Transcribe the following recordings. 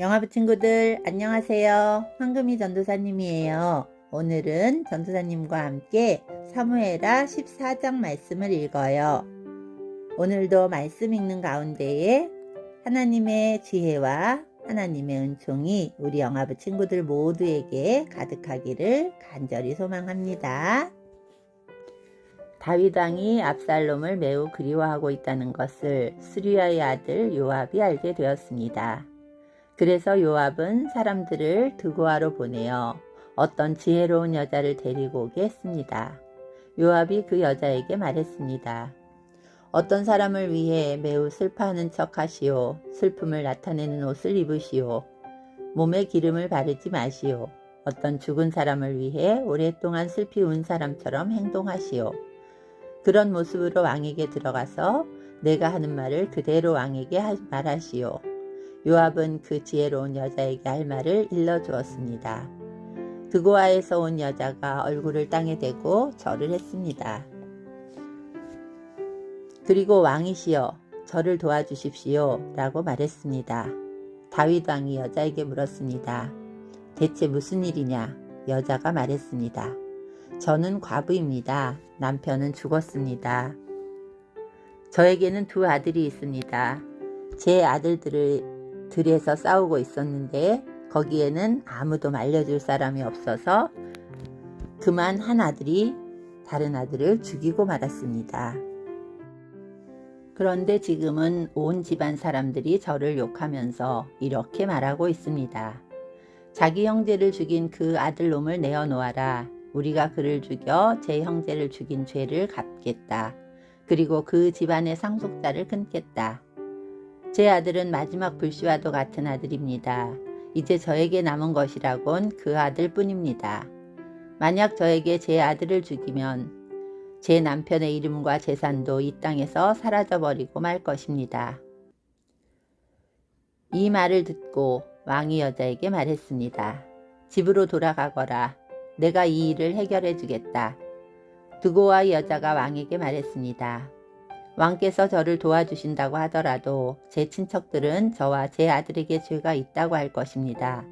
영화부 친구들 안녕하세요. 황금이 전도사님이에요. 오늘은 전도사님과 함께 사무엘하 14장 말씀을 읽어요. 오늘도 말씀 읽는 가운데에 하나님의 지혜와 하나님의 은총이 우리 영화부 친구들 모두에게 가득하기를 간절히 소망합니다. 다윗 왕이 압살롬을 매우 그리워하고 있다는 것을 스루야의 아들 요압이 알게 되었습니다. 그래서 요압은 사람들을 드고아로 보내어 어떤 지혜로운 여자를 데리고 오게 했습니다. 요압이 그 여자에게 말했습니다. 어떤 사람을 위해 매우 슬퍼하는 척 하시오. 슬픔을 나타내는 옷을 입으시오. 몸에 기름을 바르지 마시오. 어떤 죽은 사람을 위해 오랫동안 슬피 운 사람처럼 행동하시오. 그런 모습으로 왕에게 들어가서 내가 하는 말을 그대로 왕에게 말하시오. 요압은 그 지혜로운 여자에게 할 말을 일러주었습니다. 드고아에서 온 여자가 얼굴을 땅에 대고 절을 했습니다. 그리고 왕이시여 저를 도와주십시오 라고 말했습니다. 다윗 왕이 여자에게 물었습니다. 대체 무슨 일이냐? 여자가 말했습니다. 저는 과부입니다. 남편은 죽었습니다. 저에게는 두 아들이 있습니다. 제 아들들에서 싸우고 있었는데 거기에는 아무도 말려줄 사람이 없어서 그만 한 아들이 다른 아들을 죽이고 말았습니다. 그런데 지금은 온 집안 사람들이 저를 욕하면서 이렇게 말하고 있습니다. 자기 형제를 죽인 그 아들놈을 내어놓아라. 우리가 그를 죽여 제 형제를 죽인 죄를 갚겠다. 그리고 그 집안의 상속자를 끊겠다. 제 아들은 마지막 불씨와도 같은 아들입니다. 이제 저에게 남은 것이라곤 그 아들뿐입니다. 만약 저에게 제 아들을 죽이면 제 남편의 이름과 재산도 이 땅에서 사라져버리고 말 것입니다. 이 말을 듣고 왕이 여자에게 말했습니다. 집으로 돌아가거라. 내가 이 일을 해결해 주겠다. 드고아 여자가 왕에게 말했습니다. 왕께서 저를 도와주신다고 하더라도 제 친척들은 저와 제 아들에게 죄가 있다고 할 것입니다.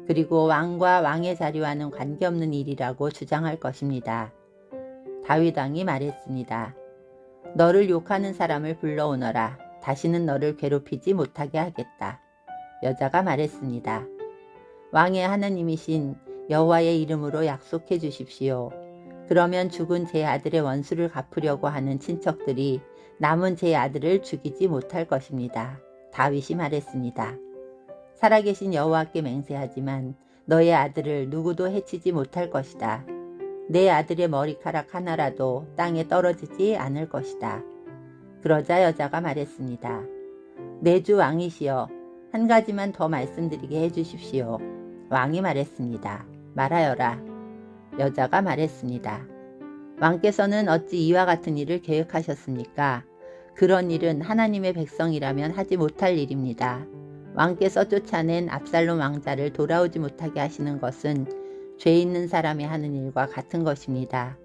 그리고 왕과 왕의 자리와는 관계없는 일이라고 주장할 것입니다. 다윗 왕이 말했습니다. 너를 욕하는 사람을 불러오너라. 다시는 너를 괴롭히지 못하게 하겠다. 여자가 말했습니다. 왕의 하나님이신 여호와의 이름으로 약속해 주십시오. 그러면 죽은 제 아들의 원수를 갚으려고 하는 친척들이 남은 제 아들을 죽이지 못할 것입니다. 다윗이 말했습니다. 살아계신 여호와께 맹세하지만 너의 아들을 누구도 해치지 못할 것이다. 내 아들의 머리카락 하나라도 땅에 떨어지지 않을 것이다. 그러자 여자가 말했습니다. 내 주 왕이시여 한 가지만 더 말씀드리게 해주십시오. 왕이 말했습니다. 말하여라. 여자가 말했습니다. 왕께서는 어찌 이와 같은 일을 계획하셨습니까? 그런 일은 하나님의 백성이라면 하지 못할 일입니다. 왕께서 쫓아낸 압살롬 왕자를 돌아오지 못하게 하시는 것은 죄 있는 사람이 하는 일과 같은 것입니다.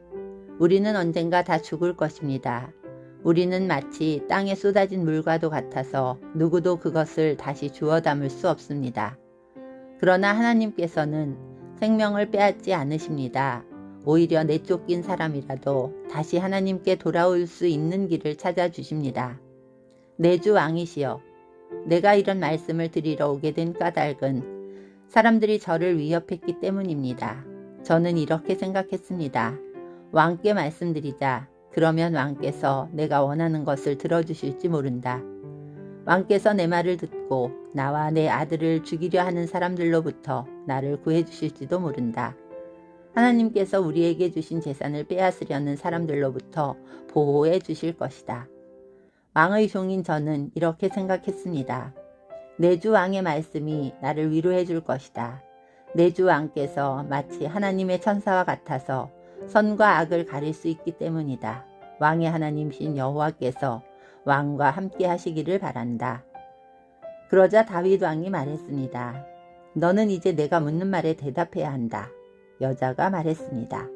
우리는 언젠가 다 죽을 것입니다. 우리는 마치 땅에 쏟아진 물과도 같아서 누구도 그것을 다시 주워 담을 수 없습니다. 그러나 하나님께서는 생명을 빼앗지 않으십니다. 오히려 내쫓긴 사람이라도 다시 하나님께 돌아올 수 있는 길을 찾아주십니다. 내 주 왕이시여, 내가 이런 말씀을 드리러 오게 된 까닭은 사람들이 저를 위협했기 때문입니다. 저는 이렇게 생각했습니다. 왕께 말씀드리자. 그러면 왕께서 내가 원하는 것을 들어주실지 모른다. 왕께서 내 말을 듣고 나와 내 아들을 죽이려 하는 사람들로부터 나를 구해주실지도 모른다. 하나님께서 우리에게 주신 재산을 빼앗으려는 사람들로부터 보호해 주실 것이다. 왕의 종인 저는 이렇게 생각했습니다. 내 주 왕의 말씀이 나를 위로해 줄 것이다. 내 주 왕께서 마치 하나님의 천사와 같아서 선과 악을 가릴 수 있기 때문이다. 왕의 하나님이신 여호와께서 왕과 함께 하시기를 바란다. 그러자 다윗 왕이 말했습니다. 너는 이제 내가 묻는 말에 대답해야 한다. 여자가 말했습니다.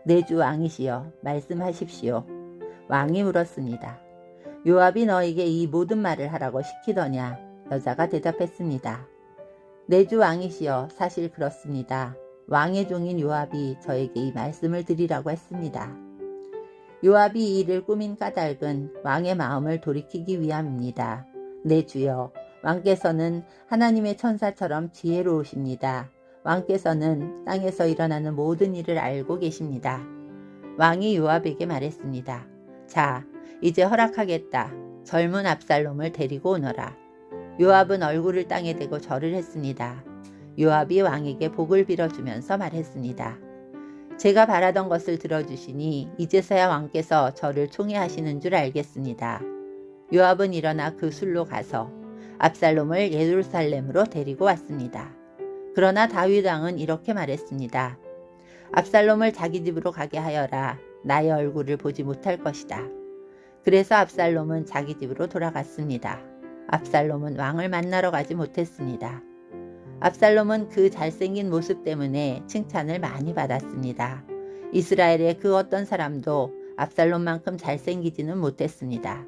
내 주 왕이시여 말씀하십시오. 왕이 물었습니다. 요압이 너에게 이 모든 말을 하라고 시키더냐? 여자가 대답했습니다. 내 주 왕이시여, 사실 그렇습니다. 왕의 종인 요압이 저에게 이 말씀을 드리라고 했습니다. 요압이 이 일을 꾸민 까닭은 왕의 마음을 돌이키기 위함입니다. 내 주여, 왕께서는 하나님의 천사처럼 지혜로우십니다. 왕께서는 땅에서 일어나는 모든 일을 알고 계십니다. 왕이 요압에게 말했습니다. 자, 이제 허락하겠다. 젊은 압살롬을 데리고 오너라. 요압은 얼굴을 땅에 대고 절을 했습니다. 요압이 왕에게 복을 빌어주면서 말했습니다. 제가 바라던 것을 들어주시니 이제서야 왕께서 저를 총애하시는 줄 알겠습니다. 요압은 일어나 그 술로 가서 압살롬을 예루살렘으로 데리고 왔습니다. 그러나 다윗 왕은 이렇게 말했습니다. 압살롬을 자기 집으로 가게 하여라. 나의 얼굴을 보지 못할 것이다. 그래서 압살롬은 자기 집으로 돌아갔습니다. 압살롬은 왕을 만나러 가지 못했습니다. 압살롬은 그 잘생긴 모습 때문에 칭찬을 많이 받았습니다. 이스라엘의 그 어떤 사람도 압살롬만큼 잘생기지는 못했습니다.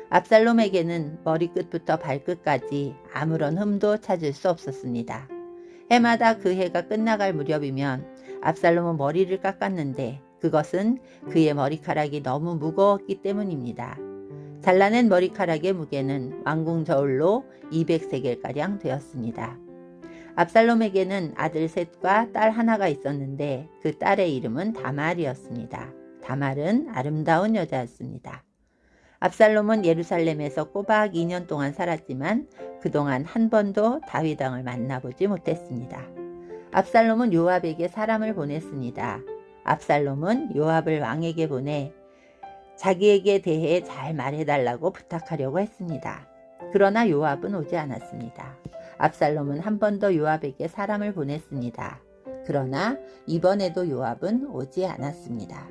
압살롬에게는 머리끝부터 발끝까지 아무런 흠도 찾을 수 없었습니다. 해마다 그 해가 끝나갈 무렵이면 압살롬은 머리를 깎았는데 그것은 그의 머리카락이 너무 무거웠기 때문입니다. 잘라낸 머리카락의 무게는 왕궁 저울로 200세겔가량 되었습니다. 압살롬에게는 아들 셋과 딸 하나가 있었는데 그 딸의 이름은 다말이었습니다. 다말은 아름다운 여자였습니다. 압살롬은 예루살렘에서 꼬박 2년 동안 살았지만 그동안 한 번도 다윗 왕을 만나보지 못했습니다. 압살롬은 요압에게 사람을 보냈습니다. 압살롬은 요압을 왕에게 보내 자기에게 대해 잘 말해달라고 부탁하려고 했습니다. 그러나 요압은 오지 않았습니다. 압살롬은 한 번 더 요압에게 사람을 보냈습니다. 그러나 이번에도 요압은 오지 않았습니다.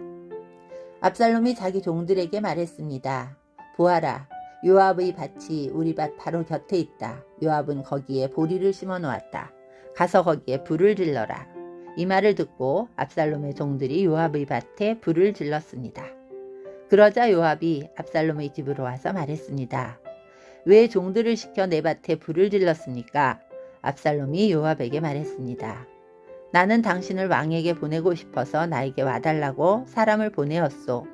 압살롬이 자기 종들에게 말했습니다. 보아라, 요압의 밭이 우리 밭 바로 곁에 있다. 요압은 거기에 보리를 심어 놓았다. 가서 거기에 불을 질러라. 이 말을 듣고 압살롬의 종들이 요압의 밭에 불을 질렀습니다. 그러자 요압이 압살롬의 집으로 와서 말했습니다. 왜 종들을 시켜 내 밭에 불을 질렀습니까? 압살롬이 요압에게 말했습니다. 나는 당신을 왕에게 보내고 싶어서 나에게 와달라고 사람을 보내었소.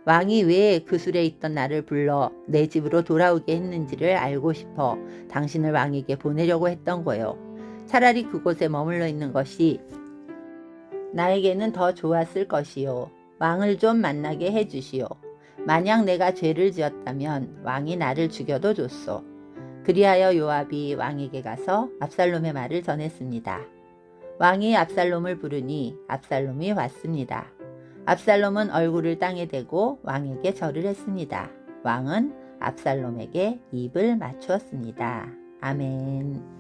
왕이 왜 그 술에 있던 나를 불러 내 집으로 돌아오게 했는지를 알고 싶어 당신을 왕에게 보내려고 했던 거요. 차라리 그곳에 머물러 있는 것이 나에게는 더 좋았을 것이요. 왕을 좀 만나게 해주시오. 만약 내가 죄를 지었다면 왕이 나를 죽여도 좋소. 그리하여 요압이 왕에게 가서 압살롬의 말을 전했습니다. 왕이 압살롬을 부르니 압살롬이 왔습니다. 압살롬은 얼굴을 땅에 대고 왕에게 절을 했습니다. 왕은 압살롬에게 입을 맞추었습니다. 아멘.